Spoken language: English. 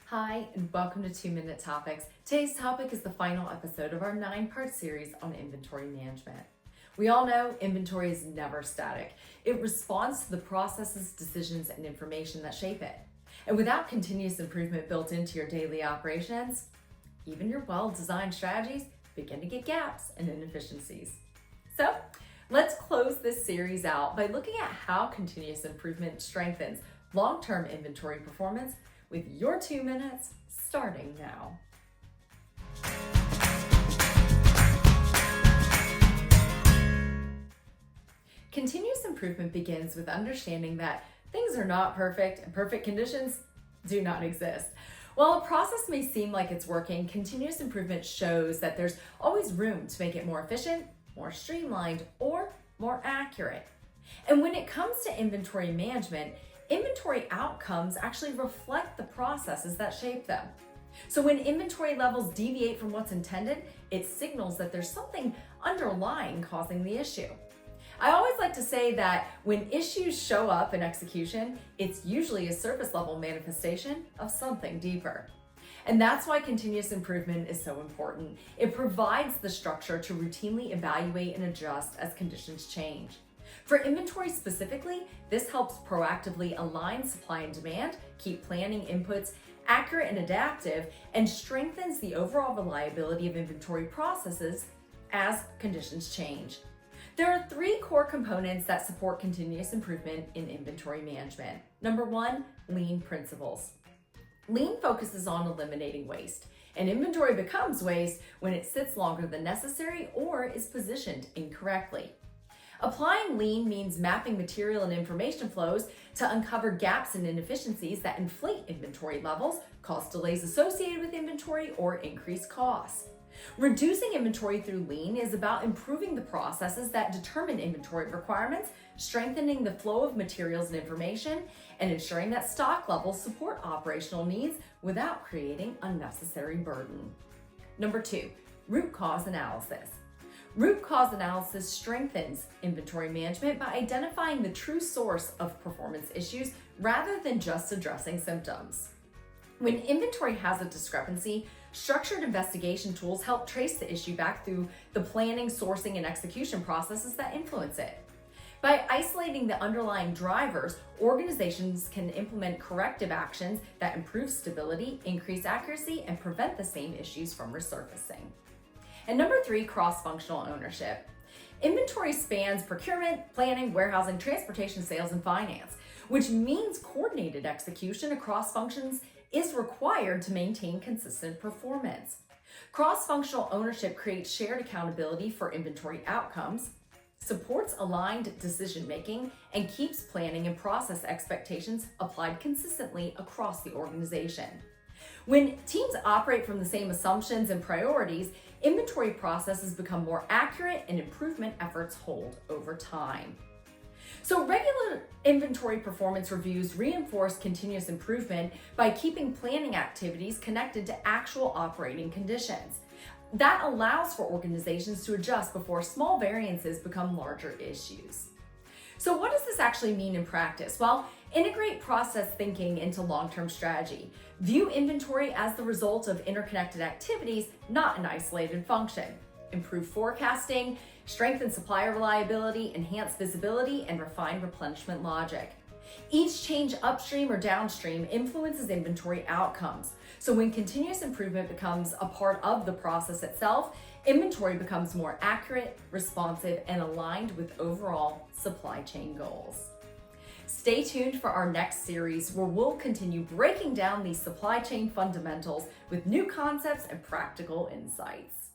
Hi, and welcome to 2-Minute Topics. Today's topic is the final episode of our 9-part series on inventory management. We all know inventory is never static. It responds to the processes, decisions, and information that shape it. And without continuous improvement built into your daily operations, even your well-designed strategies begin to get gaps and inefficiencies. So, let's close this series out by looking at how continuous improvement strengthens long-term inventory performance with your 2 minutes starting now. Continuous improvement begins with understanding that things are not perfect and perfect conditions do not exist. While a process may seem like it's working, continuous improvement shows that there's always room to make it more efficient, more streamlined, or more accurate. And when it comes to inventory management, inventory outcomes actually reflect the processes that shape them. So when inventory levels deviate from what's intended, it signals that there's something underlying causing the issue. I always like to say that when issues show up in execution, it's usually a surface level manifestation of something deeper. And that's why continuous improvement is so important. It provides the structure to routinely evaluate and adjust as conditions change. For inventory specifically, this helps proactively align supply and demand, keep planning inputs accurate and adaptive, and strengthens the overall reliability of inventory processes as conditions change. There are 3 core components that support continuous improvement in inventory management. Number 1, lean principles. Lean focuses on eliminating waste, and inventory becomes waste when it sits longer than necessary or is positioned incorrectly. Applying lean means mapping material and information flows to uncover gaps and inefficiencies that inflate inventory levels, cause delays associated with inventory, or increase costs. Reducing inventory through lean is about improving the processes that determine inventory requirements, strengthening the flow of materials and information, and ensuring that stock levels support operational needs without creating unnecessary burden. Number 2, root cause analysis. Root cause analysis strengthens inventory management by identifying the true source of performance issues rather than just addressing symptoms. When inventory has a discrepancy, structured investigation tools help trace the issue back through the planning, sourcing, and execution processes that influence it. By isolating the underlying drivers, organizations can implement corrective actions that improve stability, increase accuracy, and prevent the same issues from resurfacing. And number 3, cross-functional ownership. Inventory spans procurement, planning, warehousing, transportation, sales, and finance, which means coordinated execution across functions is required to maintain consistent performance. Cross-functional ownership creates shared accountability for inventory outcomes, supports aligned decision-making, and keeps planning and process expectations applied consistently across the organization. When teams operate from the same assumptions and priorities, inventory processes become more accurate and improvement efforts hold over time. So regular inventory performance reviews reinforce continuous improvement by keeping planning activities connected to actual operating conditions. That allows for organizations to adjust before small variances become larger issues. So what does this actually mean in practice? Well, integrate process thinking into long-term strategy. View inventory as the result of interconnected activities, not an isolated function. Improve forecasting, strengthen supplier reliability, enhance visibility, and refine replenishment logic. Each change upstream or downstream influences inventory outcomes. So when continuous improvement becomes a part of the process itself, inventory becomes more accurate, responsive, and aligned with overall supply chain goals. Stay tuned for our next series where we'll continue breaking down these supply chain fundamentals with new concepts and practical insights.